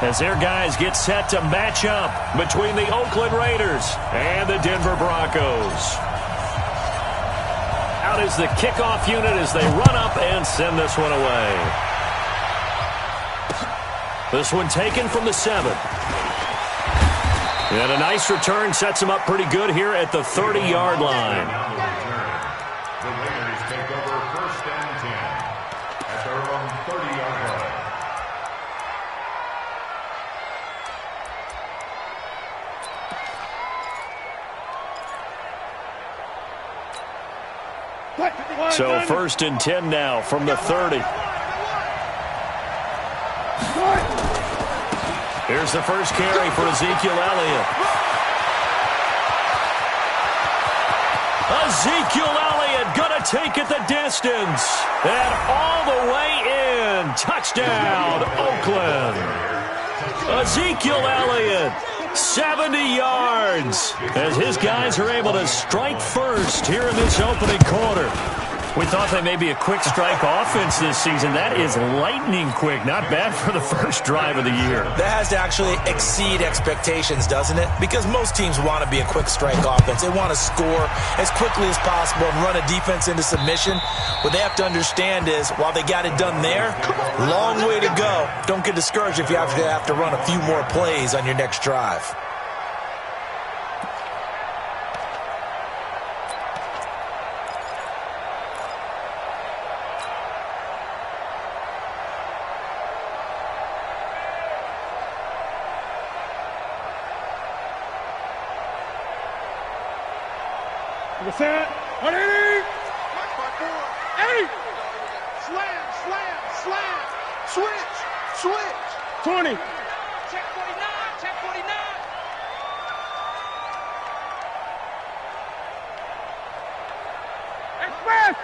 As their guys get set to match up between the Oakland Raiders and the Denver Broncos. Out is the kickoff unit as they run up and send this one away. This one taken from the 7. And a nice return sets them up pretty good here at the 30-yard line. The Raiders take over 1st and 10 at their own 30-yard line. So 1st and 10 now from the 30. Here's the first carry for Ezekiel Elliott. Ezekiel Elliott going to take it the distance. And all the way in. Touchdown, Oakland. Ezekiel Elliott, 70 yards. As his guys are able to strike first here in this opening quarter. We thought they may be a quick strike offense this season. That is lightning quick. Not bad for the first drive of the year. That has to actually exceed expectations, doesn't it? Because most teams want to be a quick strike offense. They want to score as quickly as possible and run a defense into submission. What they have to understand is, while they got it done there, long way to go. Don't get discouraged if you have to run a few more plays on your next drive. Set. 180. 8. Slam, slam, slam. Switch, switch. 20. Check 49, check 49. Express.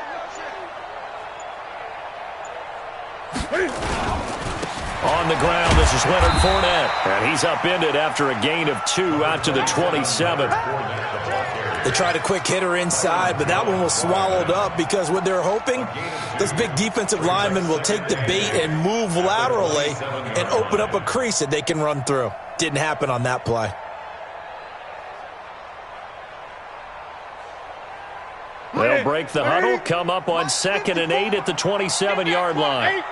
On the ground, this is Leonard Fournette. And he's upended after a gain of 2 out to the 27. They tried a quick hitter inside, but that one was swallowed up because what they're hoping, this big defensive lineman will take the bait and move laterally and open up a crease that they can run through. Didn't happen on that play. They'll break the huddle, come up on 2nd and 8 at the 27-yard line. 8.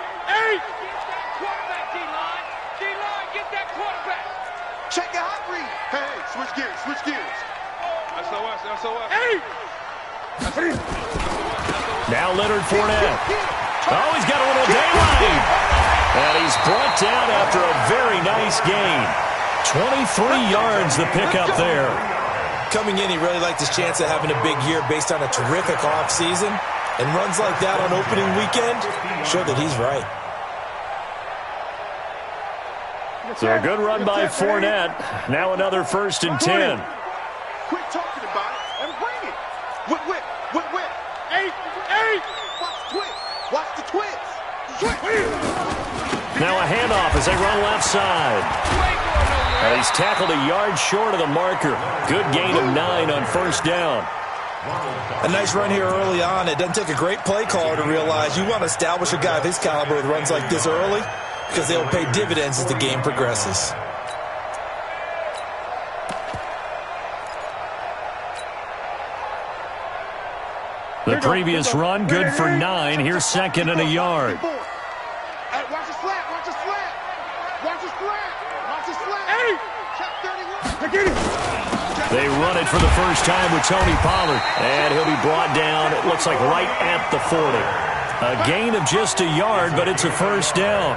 Quarterback, D-line. D-line, get that quarterback. Check your hot read. Hey, switch gears, switch gears. SOS. 8. Now Leonard Fournette. Oh, he's got a little daylight. And he's brought down after a very nice gain. 23 yards the pickup there. Coming in, he really liked his chance of having a big year based on a terrific offseason. And runs like that on opening weekend show that he's right. So a good run by Fournette. Now another 1st and 10. Quit talking about it and bring it. Whip. 8. Watch the twist. Watch the twist. Now a handoff as they run left side. And he's tackled a yard short of the marker. Good gain of 9 on 1st down. A nice run here early on. It doesn't take a great play caller to realize you want to establish a guy of his caliber with runs like this early because they'll pay dividends as the game progresses. The previous run, good for 9. Here's 2nd and a yard. Watch the slant. Watch the slant. Watch the slant. Watch the slant. 8. Check 31. They run it for the first time with Tony Pollard. And he'll be brought down, it looks like, right at the 40. A gain of just a yard, but it's a 1st down.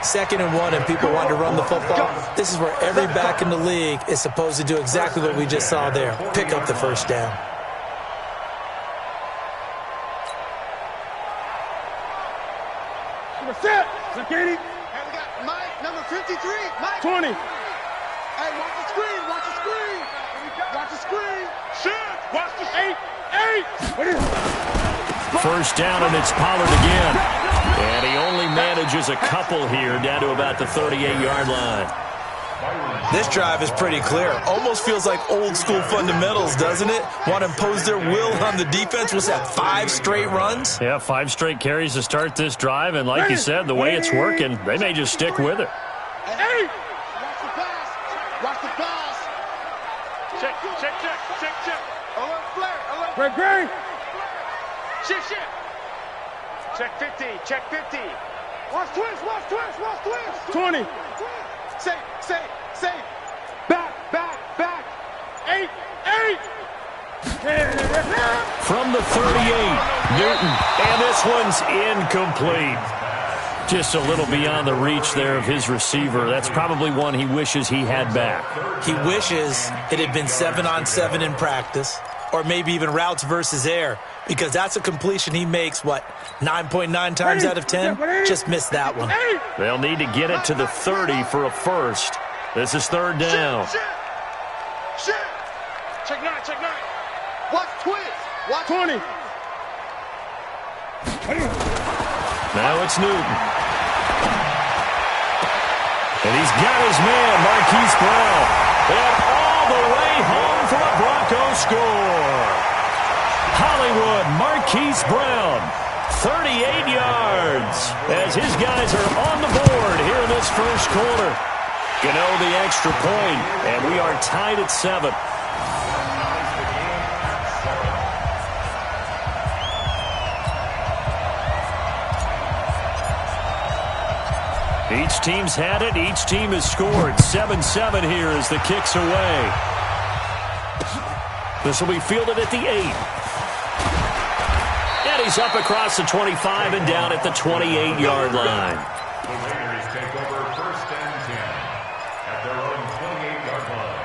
2nd and 1, and people want to run the football. This is where every back in the league is supposed to do exactly what we just saw there. Pick up the 1st down. Set. Security. And we got Mike, number 53. Mike. 20. Hey, watch the screen. Watch the screen. Watch the screen. Shit. Watch the 8. 1st down, and it's Pollard again. And he only manages a couple here down to about the 38-yard line. This drive is pretty clear. Almost feels like old school fundamentals, doesn't it? Want to impose their will on the defense. What's that, 5 straight runs? Yeah, 5 straight carries to start this drive. And like you said, the way it's working, they may just stick with it. 8. Watch the pass. Check. Alert flare. Great. Shit. Check 50. Watch twist. 20. Safe. Back. 8. From the 38, Newton. And this one's incomplete. Just a little beyond the reach there of his receiver. That's probably one he wishes he had back. He wishes it had been 7-on-7 in practice, or maybe even routes versus air, because that's a completion he makes, 9.9 times out of 10? Just missed that one. They'll need to get it to the 30 for a first. This is third down. Shit. Check 9. Watch twist. Watch 20. Now it's Newton. And he's got his man, Marquise Brown. And all the way home for a Broncos score. Hollywood, Marquise Brown, 38 yards. As his guys are on the board here in this first quarter. Gano the extra point, and we are tied at 7. Each team's had it. Each team has scored. 7-7 here as the kick's away. This will be fielded at the 8. And he's up across the 25 and down at the 28-yard line. The Raiders take over first and 10 at their own 28-yard line.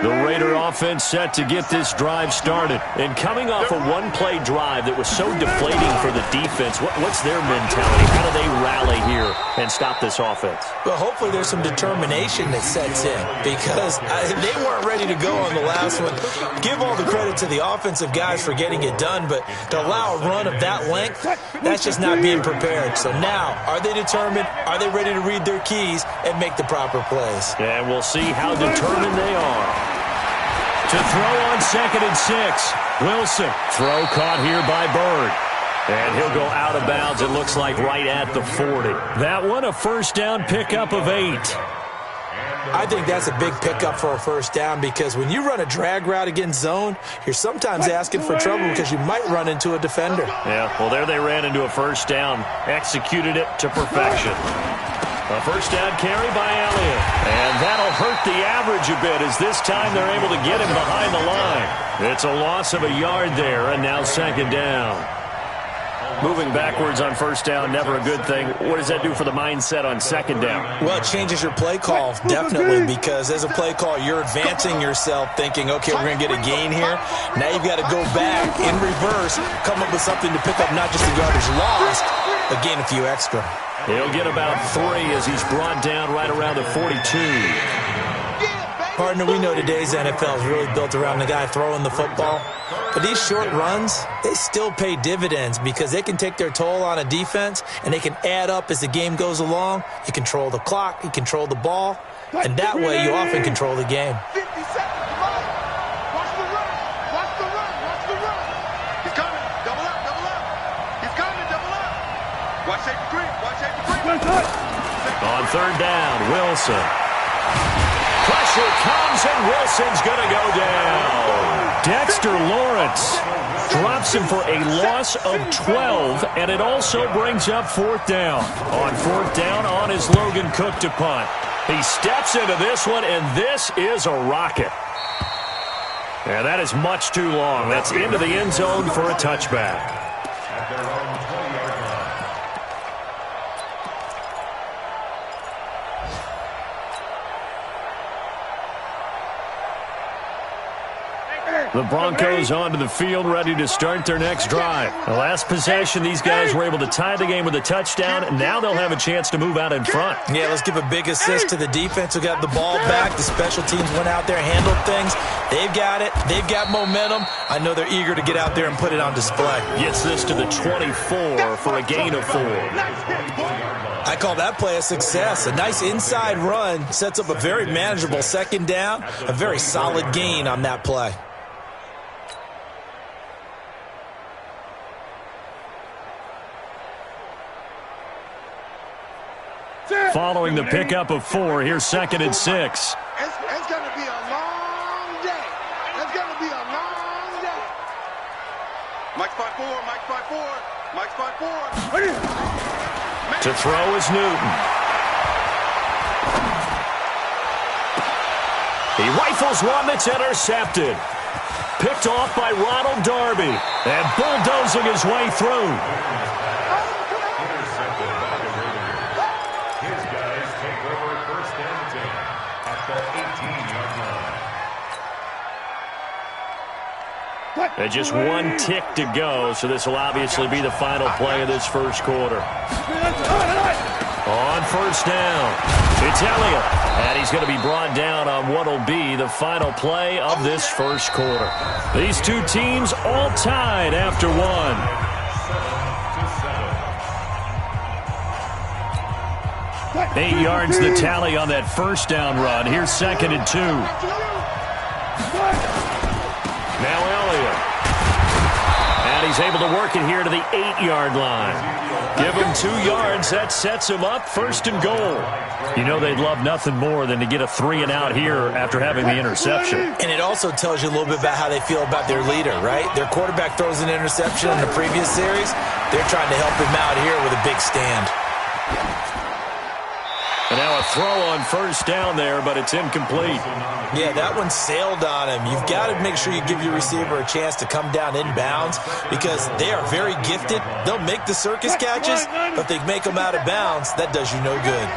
The Raider offense set to get this drive started. And coming off a one-play drive that was so deflating for the defense, what's their mentality? How do they rally here and stop this offense? Well, hopefully there's some determination that sets in, because they weren't ready to go on the last one. Give all the credit to the offensive guys for getting it done, but to allow a run of that length, that's just not being prepared. So now, are they determined? Are they ready to read their keys and make the proper plays? And we'll see how determined they are. To throw on 2nd and 6. Wilson. Throw caught here by Bird. And he'll go out of bounds, it looks like, right at the 40. That one, a first down pickup of 8. I think that's a big pickup for a first down, because when you run a drag route against zone, you're sometimes asking for trouble because you might run into a defender. Yeah, well, there they ran into a first down. Executed it to perfection. A first down carry by Elliott. And that'll hurt the average a bit, as this time they're able to get him behind the line. It's a loss of a yard there, and now 2nd down. Moving backwards on first down, never a good thing. What does that do for the mindset on 2nd down? Well, it changes your play call, definitely, because as a play call, you're advancing yourself, thinking, okay, we're going to get a gain here. Now you've got to go back in reverse, come up with something to pick up not just the yardage lost, but gain a few extra. He'll get about 3 as he's brought down right around the 42. Partner, we know today's NFL is really built around the guy throwing the football. But these short runs, they still pay dividends, because they can take their toll on a defense, and they can add up as the game goes along. You control the clock, you control the ball, and that way you often control the game. 50 seconds. Watch the run. He's coming. Double up. He's coming. Double up. Watch safety creep. On 3rd down, Wilson. Pressure comes, and Wilson's going to go down. Dexter Lawrence drops him for a loss of 12, and it also brings up 4th down. On 4th down, on is Logan Cook to punt. He steps into this one, and this is a rocket. And that is much too long. That's into the end zone for a touchback. At their own 20-yard line. The Broncos onto the field, ready to start their next drive. The last possession, these guys were able to tie the game with a touchdown, and now they'll have a chance to move out in front. Yeah, let's give a big assist to the defense who got the ball back. The special teams went out there, handled things. They've got it. They've got momentum. I know they're eager to get out there and put it on display. Gets this to the 24 for a gain of 4. I call that play a success. A nice inside run sets up a very manageable 2nd down. A very solid gain on that play. following the pickup of 4. Here's 2nd and 6. It's going to be a long day. It's going to be a long day. Mike's 5-4, Mike's 5-4, Mike's 5-4. To throw is Newton. He rifles one that's intercepted. Picked off by Ronald Darby. And bulldozing his way through. Intercepted by the Raiders. His guys take over 1st and 10 at the 18-yard line. And just 1 tick to go, so this will obviously be the final play of this first quarter. On 1st down, it's Elliott. And he's going to be brought down on what will be the final play of this first quarter. These two teams all tied after 1. 8 yards the tally on that 1st down run. Here's 2nd and 2. Now Elliott. And he's able to work it here to the 8-yard line. Give him 2 yards. That sets him up 1st and goal. You know they'd love nothing more than to get a 3-and-out here after having the interception. And it also tells you a little bit about how they feel about their leader, right? Their quarterback throws an interception in the previous series. They're trying to help him out here with a big stand. And now a throw on 1st down there, but it's incomplete. Yeah, that one sailed on him. You've got to make sure you give your receiver a chance to come down inbounds because they are very gifted. They'll make the circus catches, but if they make them out of bounds, that does you no good.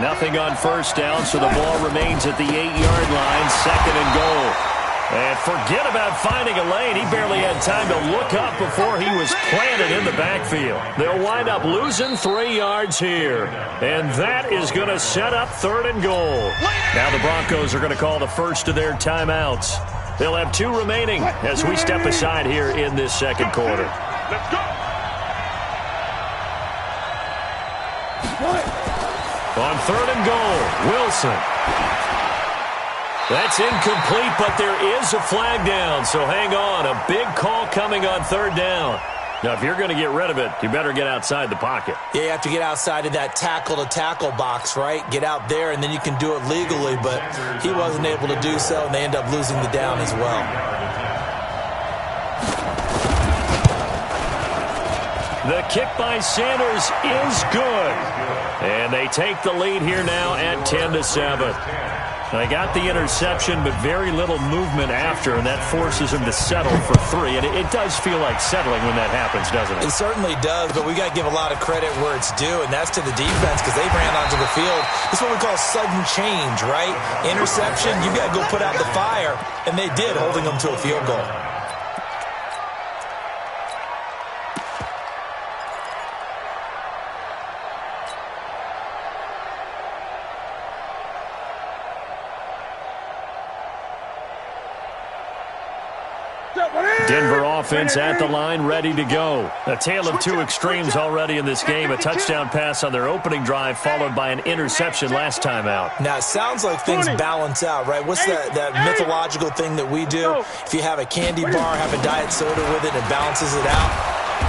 Nothing on 1st down, so the ball remains at the 8-yard line, 2nd and goal. And forget about finding a lane. He barely had time to look up before he was planted in the backfield. They'll wind up losing 3 yards here. And that is going to set up 3rd and goal. Now the Broncos are going to call the first of their timeouts. They'll have 2 remaining as we step aside here in this second quarter. Let's go. On 3rd and goal, Wilson. That's incomplete, but there is a flag down, so hang on. A big call coming on 3rd down. Now, if you're going to get rid of it, you better get outside the pocket. Yeah, you have to get outside of that tackle-to-tackle box, right? Get out there, and then you can do it legally, but he wasn't able to do so, and they end up losing the down as well. The kick by Sanders is good. And they take the lead here now at 10-7. They got the interception, but very little movement after, and that forces them to settle for 3. And it does feel like settling when that happens, doesn't it? It certainly does, but we got to give a lot of credit where it's due, and that's to the defense because they ran onto the field. It's what we call sudden change, right? Interception, you got to go put out the fire, and they did, holding them to a field goal. Denver offense at the line, ready to go. A tale of 2 extremes already in this game. A touchdown pass on their opening drive, followed by an interception last time out. Now, it sounds like things balance out, right? What's that mythological thing that we do? If you have a candy bar, have a diet soda with it, it balances it out.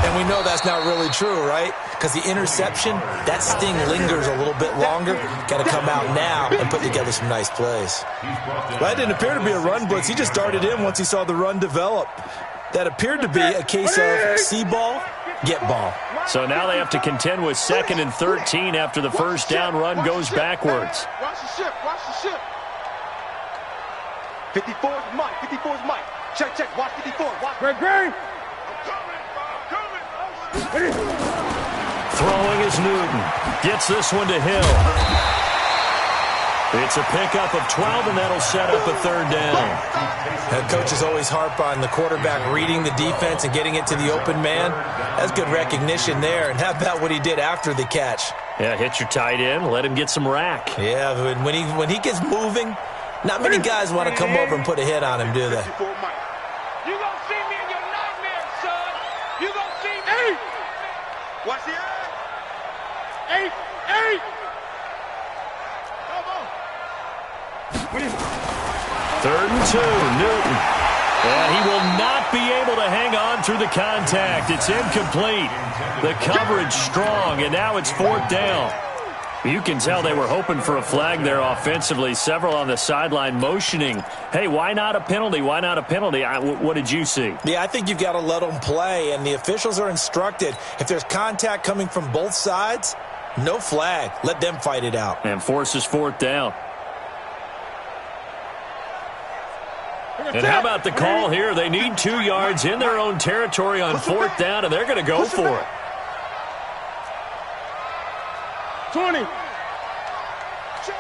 And we know that's not really true, right? Because the interception, that sting lingers a little bit longer. Got to come out now and put together some nice plays. Well, that didn't appear to be a run blitz. He just darted in once he saw the run develop. That appeared to be a case of see ball, get ball. So now they have to contend with 2nd and 13 after the 1st down run goes backwards. Watch the ship. Watch the ship. 54 is Mike. 54 is Mike. Check, check. Watch 54. Watch. Great. Throwing is Newton. Gets this one to Hill. It's a pickup of 12, and that'll set up a 3rd down. Head coaches always harp on the quarterback reading the defense and getting it to the open man. That's good recognition there. And how about what he did after the catch? Yeah, hit your tight end. Let him get some rack. Yeah, when he gets moving, not many guys want to come over and put a hit on him, do they? You gonna see me in your nightmares, son. You gonna see me. Watch the eye. 8. 3rd and 2, Newton. And he will not be able to hang on through the contact. It's incomplete. The coverage strong, and now it's 4th down. You can tell they were hoping for a flag there offensively. Several on the sideline motioning, hey, why not a penalty? Why not a penalty? What did you see? Yeah, I think you've got to let them play, and the officials are instructed, if there's contact coming from both sides, no flag. Let them fight it out. And forces fourth down. And how about the call here? They need 2 yards in their own territory on fourth down, and they're going to go for it. 20. Check.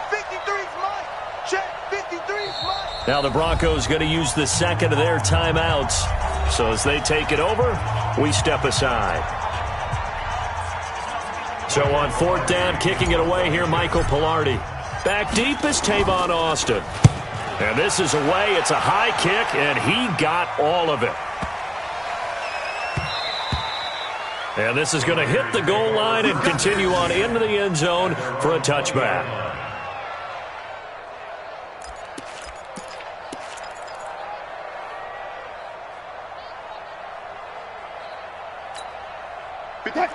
53's mine. Check. 53's mine. Now the Broncos going to use the second of their timeouts. So as they take it over, we step aside. So on fourth down, kicking it away here, Michael Pilardi. Back deep is Tavon Austin. And this is away. It's a high kick, and he got all of it. And this is going to hit the goal line and continue on into the end zone for a touchback.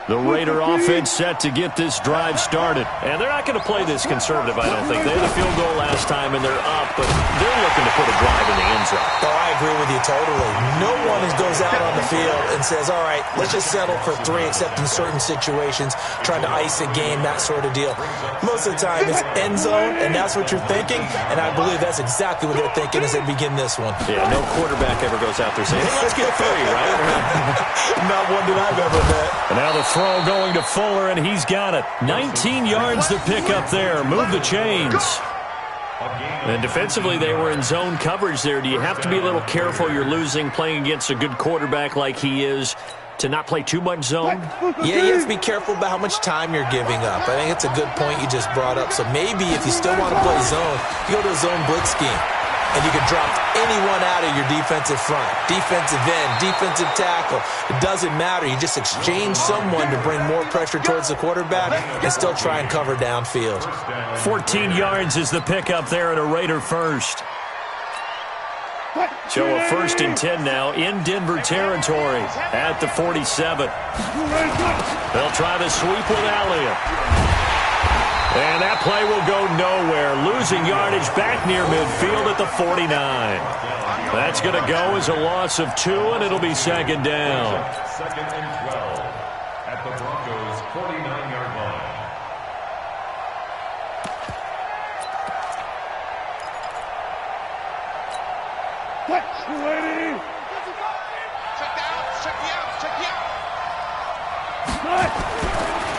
The Raider offense set to get this drive started. And they're not going to play this conservative, I don't think. They had a field goal last time, and they're up, but they're looking to put a drive in the end zone. Oh, I agree with you totally. No one goes out on the field and says, all right, let's just settle for 3, except in certain situations, trying to ice a game, that sort of deal. Most of the time, it's end zone, and that's what you're thinking, and I believe that's exactly what they're thinking as they begin this one. Yeah, no quarterback ever goes out there saying, hey, let's get 3, right? Not one that I've ever met. And now the throw going to Fuller, and he's got it. 19 yards to pick up there. Move the chains. And defensively, they were in zone coverage there. Do you have to be a little careful? You're losing, playing against a good quarterback like he is, to not play too much zone? Yeah, you have to be careful about how much time you're giving up. I think it's a good point you just brought up. So maybe if you still want to play zone, you go to a zone blitz scheme. And you can drop anyone out of your defensive front, defensive end, defensive tackle. It doesn't matter. You just exchange someone to bring more pressure towards the quarterback and still try and cover downfield. 14 yards is the pickup there at a Raider first. So a 1st and 10 now in Denver territory at the 47. They'll try the sweep with Elliott. And that play will go nowhere. Losing yardage back near midfield at the 49. That's going to go as a loss of 2, and it'll be 2nd down. 2nd and 12 at the Broncos' 49-yard line.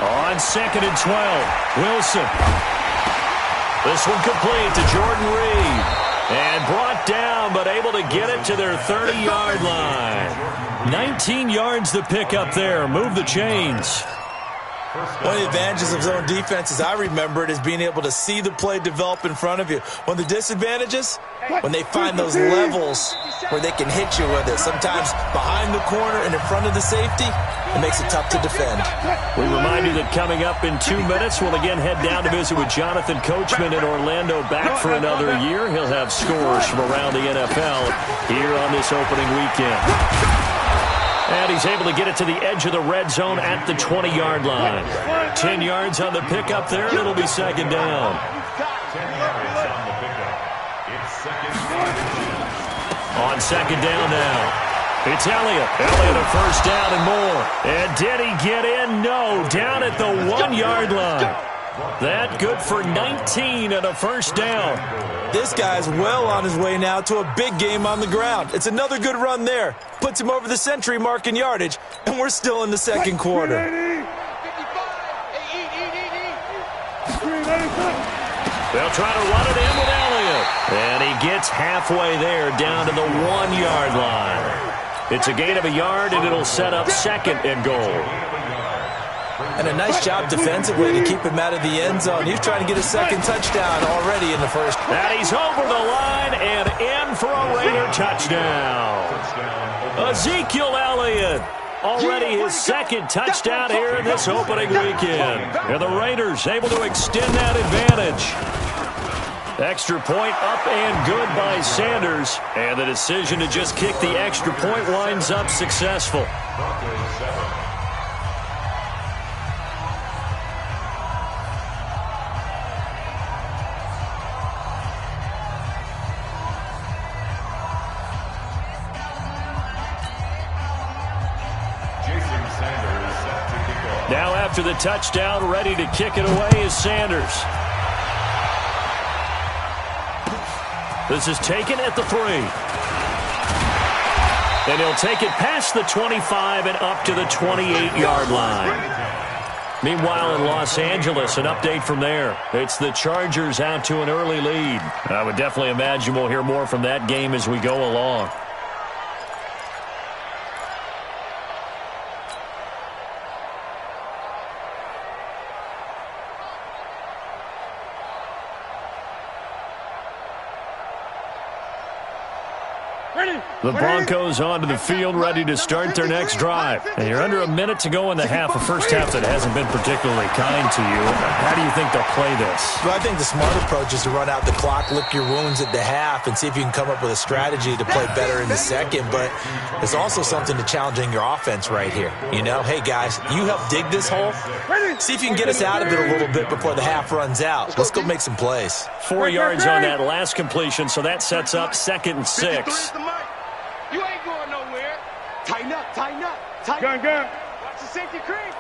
On 2nd and 12, Wilson. This one complete to Jordan Reed. And brought down, but able to get it to their 30-yard line. 19 yards to pick up there. Move the chains. One of the advantages of zone defense, as I remember it, is being able to see the play develop in front of you. One of the disadvantages, when they find those levels where they can hit you with it, sometimes behind the corner and in front of the safety, it makes it tough to defend. We remind you that coming up in 2 minutes, we'll again head down to visit with Jonathan Coachman in Orlando, back for another year. He'll have scores from around the NFL here on this opening weekend. And he's able to get it to the edge of the red zone at the 20-yard line. 10 yards on the pickup there, and it'll be 2nd down. 10 yards on the pickup. It's 2nd down. On 2nd down now, it's Elliott. Elliott a 1st down and more. And did he get in? No, down at the 1-yard line. That good for 19 and a 1st down. This guy's well on his way now to a big game on the ground. It's another good run there. Puts him over the century mark in yardage, and we're still in the 2nd quarter. They'll try to run it in with Elliott. And he gets halfway there down to the 1-yard line. It's a gain of a yard, and it'll set up 2nd and goal. And a nice job defensively to keep him out of the end zone. He's trying to get a 2nd touchdown already in the 1st. And he's over the line and in for a Raider touchdown. Ezekiel Elliott, already his 2nd touchdown here in this opening weekend. And the Raiders able to extend that advantage. Extra point up and good by Sanders. And the decision to just kick the extra point winds up successful. after the touchdown, ready to kick it away is Sanders. This is taken at the 3. And he'll take it past the 25 and up to the 28-yard line. Meanwhile, in Los Angeles, an update from there. It's the Chargers out to an early lead. I would definitely imagine we'll hear more from that game as we go along. The Broncos onto the field, ready to start their next drive. And you're under a minute to go in the half, a first half that hasn't been particularly kind to you. How do you think they'll play this? Well, I think the smart approach is to run out the clock, lick your wounds at the half, and see if you can come up with a strategy to play better in the second. But there's also something to challenging your offense right here. You know, hey, guys, you help dig this hole. See if you can get us out of it a little bit before the half runs out. Let's go make some plays. 4 yards on that last completion, so that sets up 2nd and 6. You ain't going nowhere. Tighten up, tighten up, tighten up. Gun. Watch the safety creep.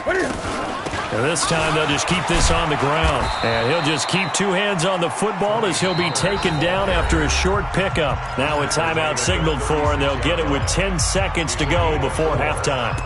And this time they'll just keep this on the ground. And he'll just keep 2 hands on the football as he'll be taken down after a short pickup. Now a timeout signaled for, and they'll get it with 10 seconds to go before halftime.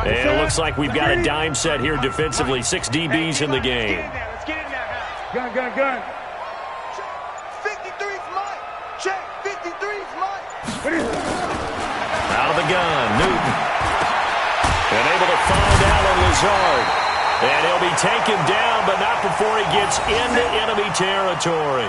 And it looks like we've got a dime set here defensively. 6 DBs in the game. Let's get it now. Gun. 53's mine. Check. 53's mine. Out of the gun, Newton. And able to find Alan Lazard. And he'll be taken down, but not before he gets into enemy territory.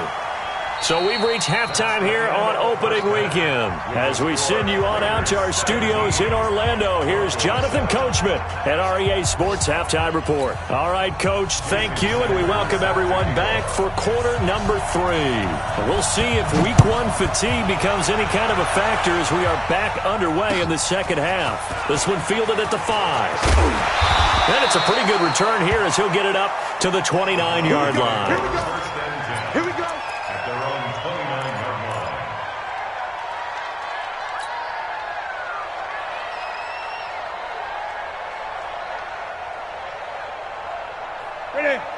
So we've reached halftime here on opening weekend. As we send you on out to our studios in Orlando, here's Jonathan Coachman at REA Sports Halftime Report. All right, Coach, thank you, and we welcome everyone back for quarter number 3. And we'll see if week 1 fatigue becomes any kind of a factor as we are back underway in the second half. This one fielded at the 5. And it's a pretty good return here as he'll get it up to the 29-yard line. Here we go.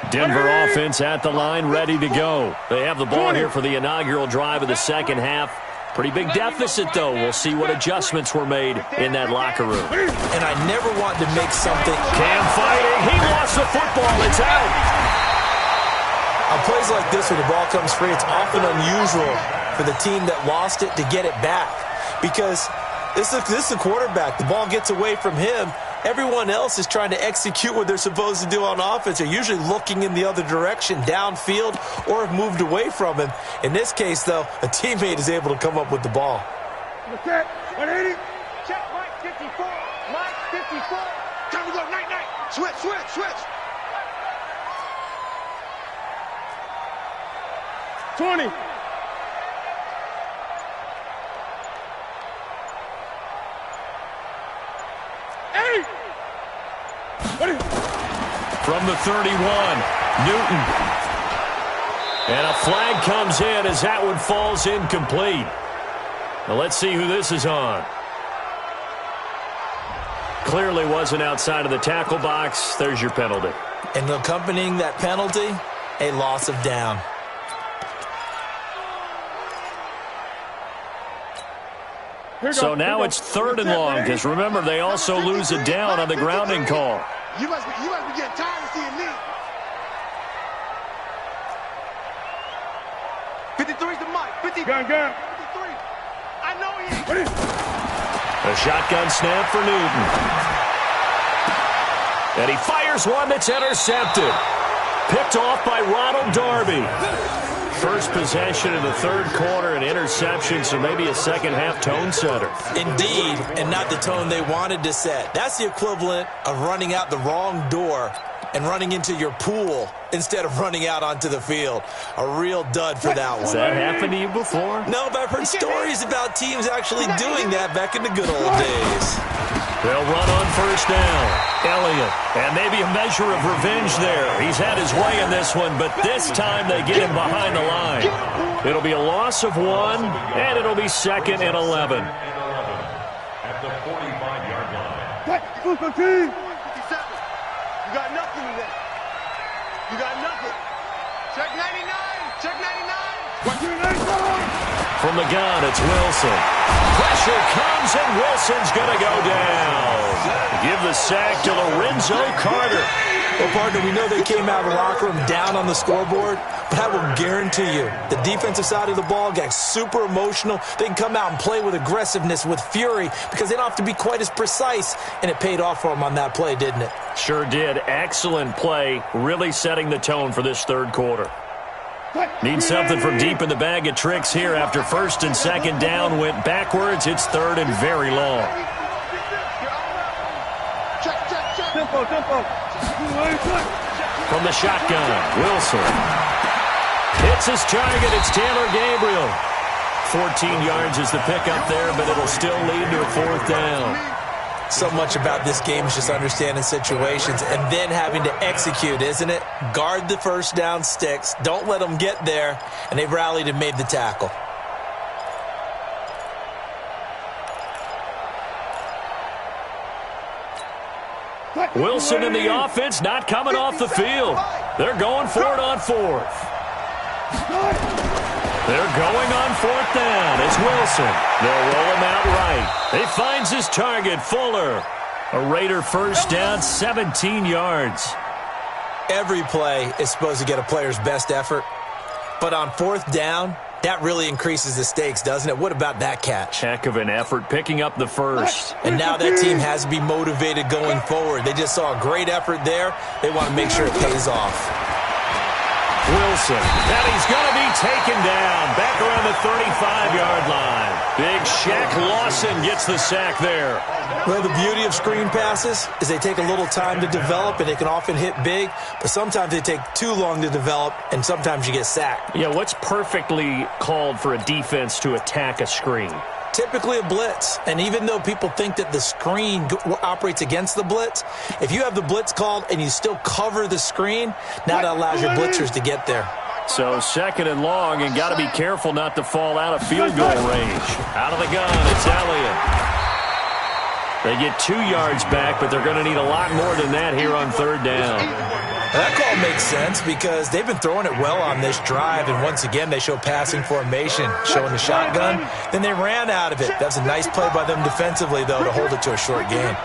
Denver offense at the line, ready to go. They have the ball here for the inaugural drive of the second half. Pretty big deficit, though. We'll see what adjustments were made in that locker room. And I never want to make something. Cam fighting. He lost the football. It's out. On plays like this where the ball comes free, it's often unusual for the team that lost it to get it back. Because this is the quarterback. The ball gets away from him. Everyone else is trying to execute what they're supposed to do on offense. They're usually looking in the other direction, downfield, or have moved away from him. In this case, though, a teammate is able to come up with the ball. Check. 180. Check Mike 54. Mike 54. Time to go. Night. Switch. 20. From the 31, Newton. And a flag comes in as that one falls incomplete. Now let's see who this is on. Clearly wasn't outside of the tackle box. There's your penalty. And accompanying that penalty, a loss of down. So now it's 3rd and long, because remember, they also lose a down on the grounding call. You must be getting tired of seeing me. 53's the mic. 50. Gun. 53. I know he is. A shotgun snap for Newton. And he fires one that's intercepted. Picked off by Ronald Darby. First possession in the 3rd quarter, an interception, so maybe a second-half tone setter. Indeed, and not the tone they wanted to set. That's the equivalent of running out the wrong door and running into your pool instead of running out onto the field. A real dud for that one. Has that happened to you before? No, but I've heard stories about teams actually doing that back in the good old days. They'll run on first down. Elliott, and maybe a measure of revenge there. He's had his way in this one, but this time they get him behind the line. It'll be a loss of 1, and it'll be 2nd and 11. At the 45-yard line. 57. You got nothing today. You got nothing. Check 99. Check 99. From the gun, it's Wilson. Pressure comes, and Wilson's going to go down. Give the sack to Lorenzo Carter. Well, partner, we know they came out of the locker room down on the scoreboard, but I will guarantee you the defensive side of the ball got super emotional. They can come out and play with aggressiveness, with fury, because they don't have to be quite as precise, and it paid off for them on that play, didn't it? Sure did. Excellent play, really setting the tone for this third quarter. Need something from deep in the bag of tricks here after 1st and 2nd down went backwards. It's 3rd and very long. From the shotgun, Wilson hits his target. It's Taylor Gabriel. 14 yards is the pickup there, but it'll still lead to a 4th down. So much about this game is just understanding situations and then having to execute, isn't it? Guard the first down sticks. Don't let them get there. And they've rallied and made the tackle. Wilson and the offense not coming off the field. They're going for it on 4th. They're going on 4th down. It's Wilson. They'll roll him out right. He finds his target, Fuller. A Raider first down, 17 yards. Every play is supposed to get a player's best effort. But on 4th down, that really increases the stakes, doesn't it? What about that catch? Heck of an effort picking up the first. And now that team has to be motivated going forward. They just saw a great effort there. They want to make sure it pays off. Wilson, and he's going to be taken down back around the 35-yard line. Big Shaq Lawson gets the sack there. Well, the beauty of screen passes is they take a little time to develop, and they can often hit big, but sometimes they take too long to develop, and sometimes you get sacked. Yeah, what's perfectly called for a defense to attack a screen? Typically a blitz, and even though people think that the screen operates against the blitz, if you have the blitz called and you still cover the screen, now that allows your blitzers to get there. So 2nd and long, and got to be careful not to fall out of field goal range. Out of the gun, it's Elliott. They get 2 yards back, but they're going to need a lot more than that here on 3rd down. That call makes sense because they've been throwing it well on this drive, and once again they show passing formation, showing the shotgun. Then they ran out of it. That's a nice play by them defensively, though, to hold it to a short gain.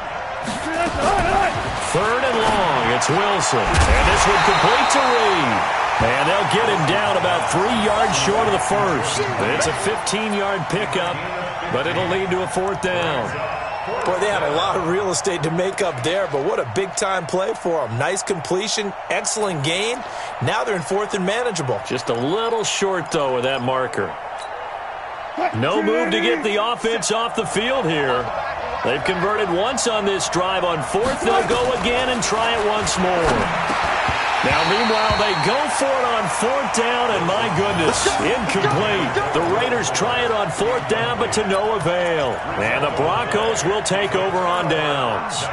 3rd and long, it's Wilson, and this one complete to Reed. And they'll get him down about 3 yards short of the first. It's a 15-yard pickup, but it'll lead to a 4th down. Boy, they had a lot of real estate to make up there, but what a big-time play for them. Nice completion, excellent gain. Now they're in 4th and manageable. Just a little short, though, with that marker. No move to get the offense off the field here. They've converted once on this drive. On 4th, they'll go again and try it once more. Now, meanwhile, they go for it on 4th down, and my goodness, incomplete. The Raiders try it on 4th down, but to no avail. And the Broncos will take over on downs.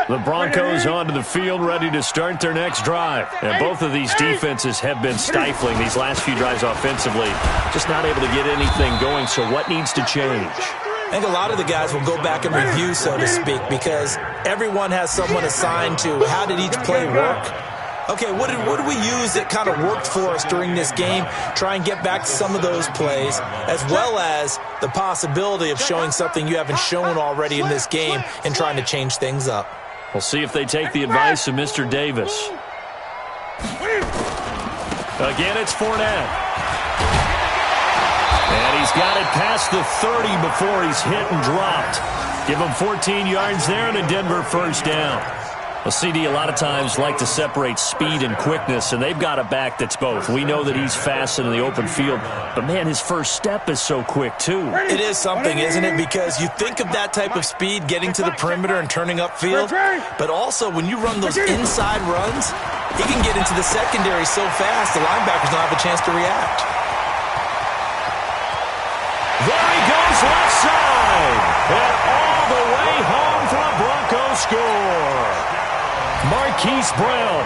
The Broncos onto the field, ready to start their next drive. And both of these defenses have been stifling these last few drives offensively. Just not able to get anything going, so what needs to change? I think a lot of the guys will go back and review, so to speak, because everyone has someone assigned to how did each play work. Okay, what did we use that kind of worked for us during this game? Try and get back to some of those plays, as well as the possibility of showing something you haven't shown already in this game and trying to change things up. We'll see if they take the advice of Mr. Davis. Again, it's Fournette. And he's got it past the 30 before he's hit and dropped. Give them 14 yards there and a Denver first down. Well, CD, a lot of times like to separate speed and quickness, and they've got a back that's both. We know that he's fast in the open field, but, man, his first step is so quick, too. It is something, isn't it? Because you think of that type of speed getting to the perimeter and turning upfield, but also when you run those inside runs, he can get into the secondary so fast the linebackers don't have a chance to react. There he goes left side, and all the way home for a Broncos score. Marquise Brown,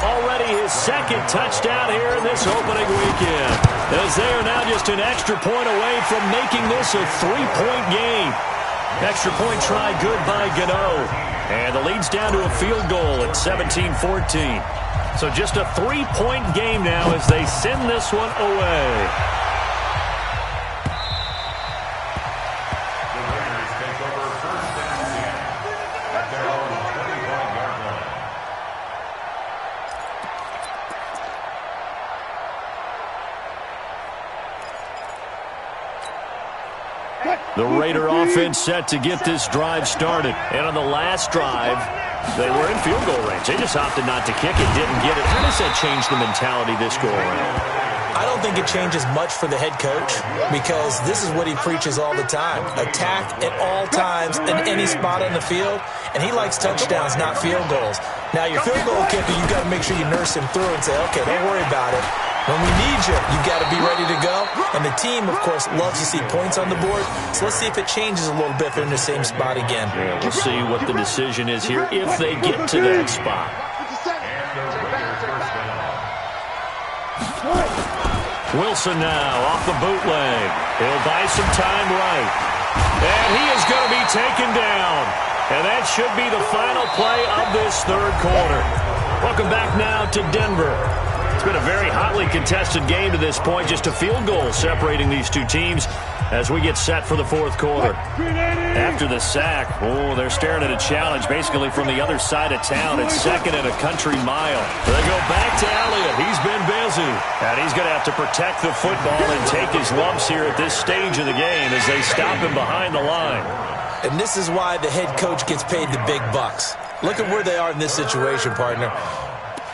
already his second touchdown here in this opening weekend, as they are now just an extra point away from making this a 3-point game. Extra point try good by Gano, and the lead's down to a field goal at 17-14. So just a 3-point game now as they send this one away. The Raider offense set to get this drive started. And on the last drive, they were in field goal range. They just opted not to kick it, didn't get it. How does that change the mentality this go around? I don't think it changes much for the head coach because this is what he preaches all the time. Attack at all times in any spot on the field, and he likes touchdowns, not field goals. Now, your field goal kicker, you've got to make sure you nurse him through and say, okay, don't worry about it. When we need you, you've got to be ready to go. And the team, of course, loves to see points on the board. So let's see if it changes a little bit if they're in the same spot again. Yeah, we'll see what the decision is here if they get to that spot. Wilson now off the bootleg. He'll buy some time right. And he is going to be taken down. And that should be the final play of this third quarter. Welcome back now to Denver. It's been a very hotly contested game to this point. Just a field goal separating these two teams as we get set for the fourth quarter. After the sack, they're staring at a challenge basically from the other side of town. It's second and a country mile. They go back to Elliott. He's been busy. And he's going to have to protect the football and take his lumps here at this stage of the game as they stop him behind the line. And this is why the head coach gets paid the big bucks. Look at where they are in this situation, partner.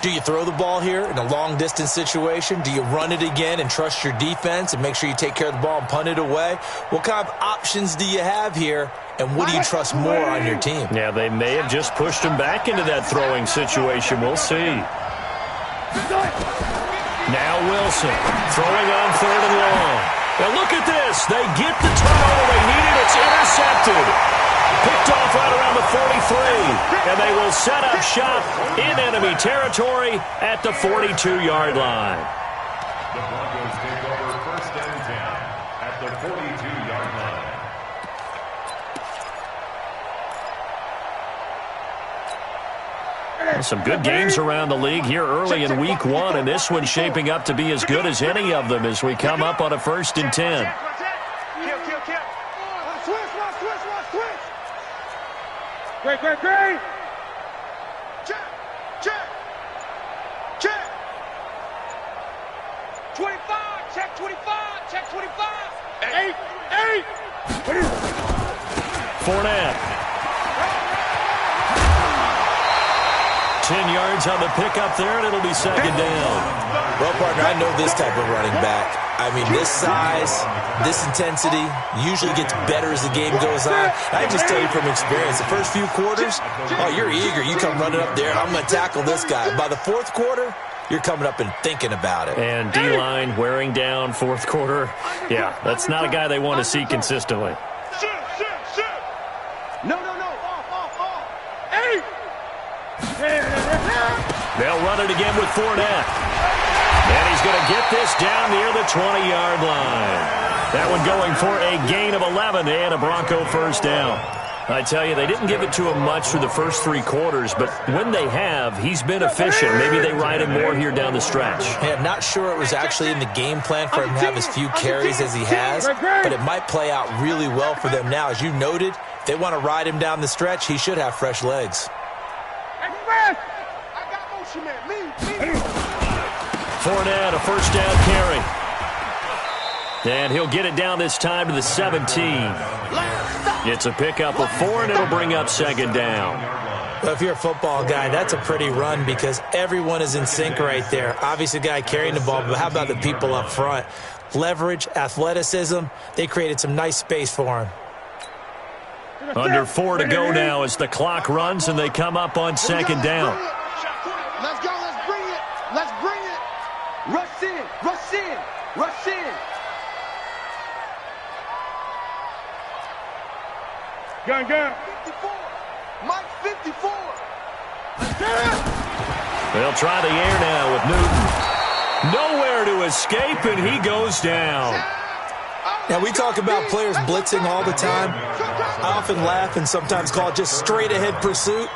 Do you throw the ball here in a long-distance situation? Do you run it again and trust your defense and make sure you take care of the ball and punt it away? What kind of options do you have here, and what do you trust more on your team? Yeah, they may have just pushed him back into that throwing situation. We'll see. Now Wilson throwing on third and long. Now look at this. They get the turnover they needed. It's intercepted. Picked off right around the 43, and they will set up shop in enemy territory at the 42-yard line. The Broncos take over first and 10 at the 42-yard line. Some good games around the league here early in week one, and this one's shaping up to be as good as any of them as we come up on a first and 10. Great. Check. 25. Check 25. 8. Fournette. 10 yards on the pickup there, and it'll be second down. Well, partner, I know this type of running back. I mean, this size, this intensity usually gets better as the game goes on. I just tell you from experience, the first few quarters, you're eager. You come running up there, I'm going to tackle this guy. By the fourth quarter, you're coming up and thinking about it. And D-line wearing down fourth quarter. Yeah, that's not a guy they want to see consistently. No. Off. Hey! They'll run it again with Fournette. And he's going to get this down near the 20-yard line. That one going for a gain of 11 and a Bronco first down. I tell you, they didn't give it to him much through the first three quarters, but when they have, he's been efficient. Maybe they ride him more here down the stretch. Hey, I'm not sure it was actually in the game plan for him to have as few carries as he has, but it might play out really well for them now. As you noted, if they want to ride him down the stretch, he should have fresh legs. Fournette, a first down carry. And he'll get it down this time to the 17. It's a pickup of 4, and it'll bring up second down. Well, if you're a football guy, that's a pretty run because everyone is in sync right there. Obviously, the guy carrying the ball, but how about the people up front? Leverage, athleticism, they created some nice space for him. Under 4 to go now as the clock runs, and they come up on second down. Let's go, let's bring it. Let's bring it. Rush in, rush in, rush in. Gun. 54. Mike 54. They'll try the air now with Newton. Nowhere to escape, and he goes down. Now, we talk about players blitzing all the time. I often laugh and sometimes call it just straight-ahead pursuit.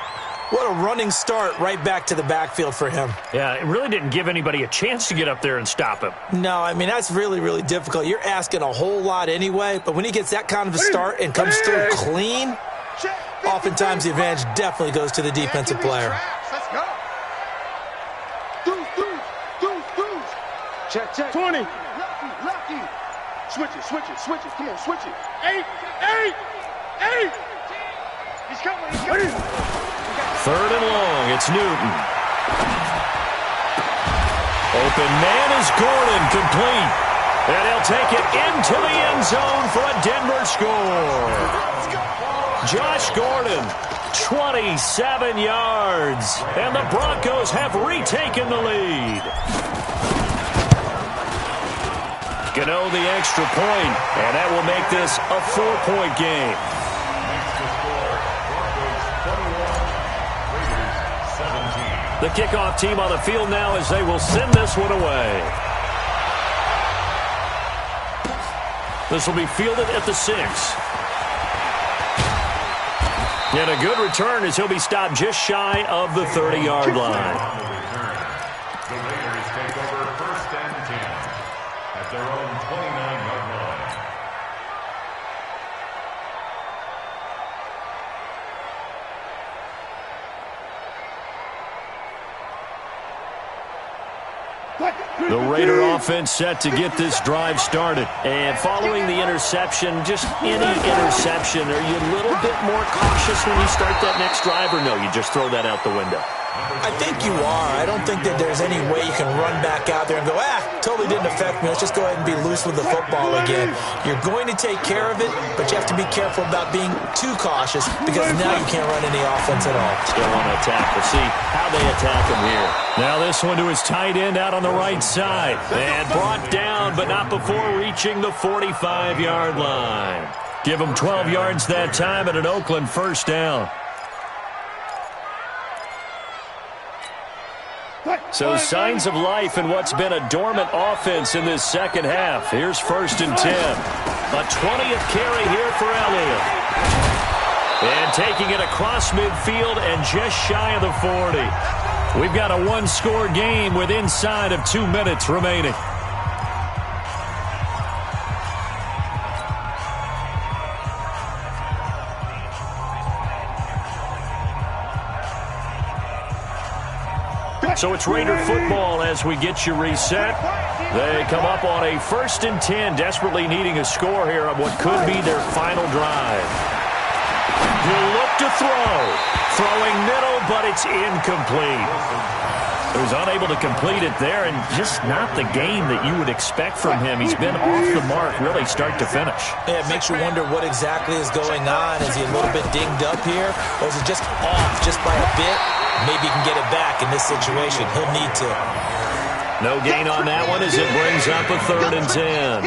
What a running start right back to the backfield for him. Yeah, it really didn't give anybody a chance to get up there and stop him. No, I mean, that's really, really difficult. You're asking a whole lot anyway, but when he gets that kind of a start and comes through clean, oftentimes the advantage definitely goes to the defensive player. Let's go. Deuce. Check. 20. Lucky. Switch it. Come on, switch it. 8. He's coming. Third and long, it's Newton. Open man is Gordon, complete. And he'll take it into the end zone for a Denver score. Josh Gordon, 27 yards. And the Broncos have retaken the lead. Gano the extra point, and that will make this a 4-point game. The kickoff team on the field now as they will send this one away. This will be fielded at the 6. And a good return as he'll be stopped just shy of the 30-yard line. The Raiders take over 1st and 10 at their own 29-yard line. The Raider offense set to get this drive started. And following the interception, just any interception, are you a little bit more cautious when you start that next drive, or no, you just throw that out the window? I think you are. I don't think that there's any way you can run back out there and go, totally didn't affect me. Let's just go ahead and be loose with the football again. You're going to take care of it, but you have to be careful about being too cautious because now you can't run any offense at all. Still on attack. We'll see how they attack him here. Now this one to his tight end out on the right side. And brought down, but not before reaching the 45-yard line. Give him 12 yards that time at an Oakland first down. So signs of life in what's been a dormant offense in this second half. Here's 1st and 10. A 20th carry here for Elliott. And taking it across midfield and just shy of the 40. We've got a one-score game with inside of 2 minutes remaining. So it's Raider football as we get you reset. They come up on a 1st and 10, desperately needing a score here on what could be their final drive. He'll look to throw. Throwing middle, but it's incomplete. He was unable to complete it there, and just not the game that you would expect from him. He's been off the mark really start to finish. Yeah, it makes you wonder what exactly is going on. Is he a little bit dinged up here, or is it just off just by a bit? Maybe he can get it back in this situation. He'll need to. No gain on that one as it brings up a 3rd and 10.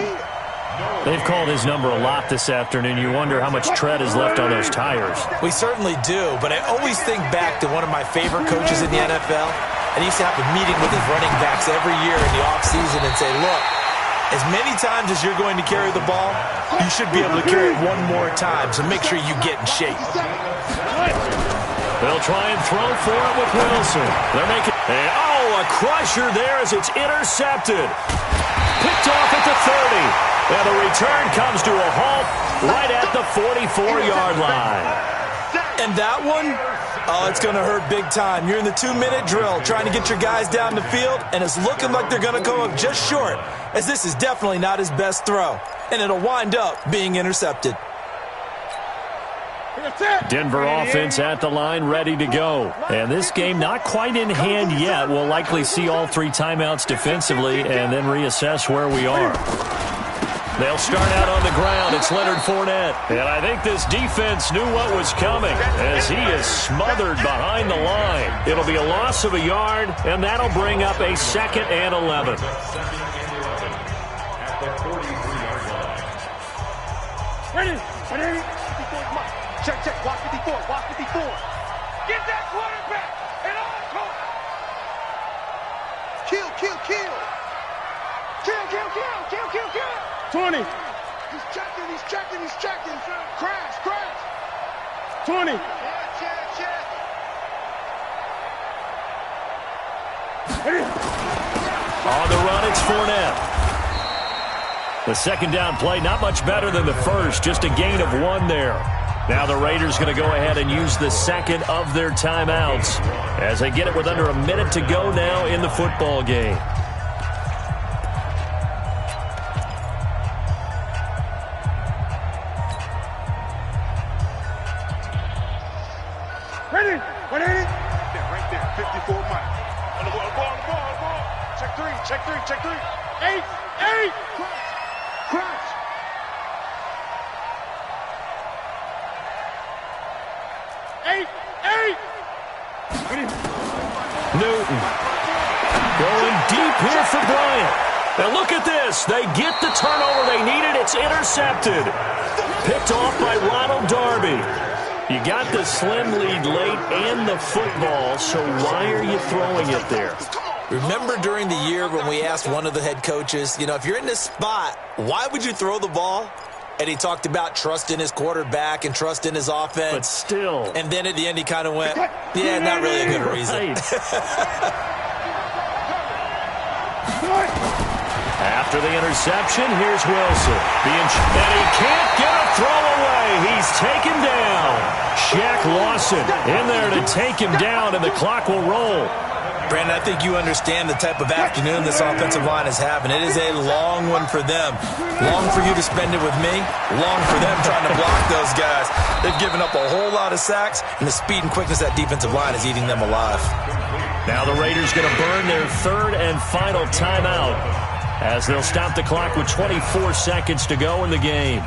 They've called his number a lot this afternoon. You wonder how much tread is left on those tires. We certainly do, but I always think back to one of my favorite coaches in the NFL. And he used to have a meeting with his running backs every year in the offseason and say, look, as many times as you're going to carry the ball, you should be able to carry it one more time, so make sure you get in shape. They'll try and throw for it with Wilson. They're making... And, a crusher there as it's intercepted. Picked off at the 30. And the return comes to a halt right at the 44-yard line. And that one, it's going to hurt big time. You're in the 2-minute drill trying to get your guys down the field, and it's looking like they're going to come up just short, as this is definitely not his best throw. And it'll wind up being intercepted. Denver offense at the line, ready to go. And this game not quite in hand yet. We'll likely see all 3 timeouts defensively and then reassess where we are. They'll start out on the ground. It's Leonard Fournette. And I think this defense knew what was coming as he is smothered behind the line. It'll be a loss of a yard, and that'll bring up a 2nd and 11. Ready. Check. Watch 54. Get that quarterback and all court. Kill. 20. He's checking. Crash. 20. Check. On the run, it's Fournette. The 2nd down play, not much better than the first, just a gain of 1 there. Now the Raiders going to go ahead and use the 2nd of their timeouts as they get it with under a minute to go now in the football game. Ready. Right there. 54 Mike. On the ball. Check three. 8. Crash. Eight. Newton going deep here for Bryant. Now look at this. They get the turnover they needed. It's intercepted. Picked off by Ronald Darby. You got the slim lead late and the football, so why are you throwing it there? Remember during the year when we asked one of the head coaches, if you're in this spot, why would you throw the ball? And he talked about trust in his quarterback and trust in his offense. But still. And then at the end he kind of went, yeah, not really a good reason. After the interception, here's Wilson. And he can't get a throw away. He's taken down. Shaq Lawson in there to take him down, and the clock will roll. Brandon, I think you understand the type of afternoon this offensive line is having. It is a long one for them. Long for you to spend it with me. Long for them trying to block those guys. They've given up a whole lot of sacks, and the speed and quickness of that defensive line is eating them alive. Now the Raiders going to burn their 3rd and final timeout as they'll stop the clock with 24 seconds to go in the game.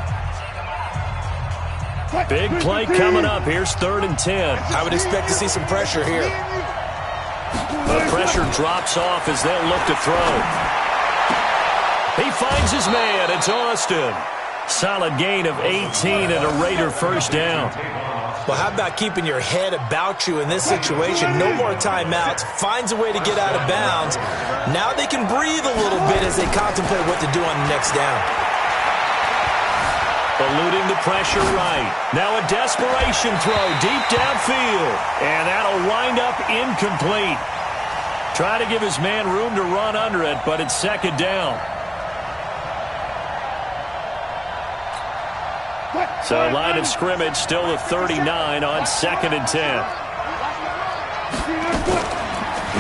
Big play coming up. Here's 3rd and 10. I would expect to see some pressure here. The pressure drops off as they'll look to throw. He finds his man. It's Austin. Solid gain of 18 and a Raider 1st down. Well, how about keeping your head about you in this situation? No more timeouts. Finds a way to get out of bounds. Now they can breathe a little bit as they contemplate what to do on the next down. Eluding the pressure right. Now a desperation throw deep downfield. And that'll wind up incomplete. Try to give his man room to run under it, but it's 2nd down. So line of scrimmage still the 39 on 2nd and 10.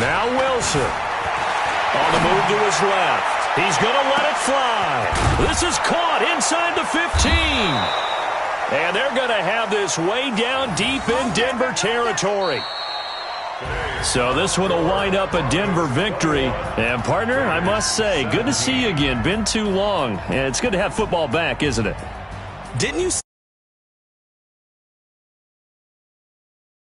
Now Wilson on the move to his left. He's going to let it fly. This is caught inside the 15. And they're going to have this way down deep in Denver territory. So this one will wind up a Denver victory. And, partner, I must say, good to see you again. Been too long. And it's good to have football back, isn't it? Didn't you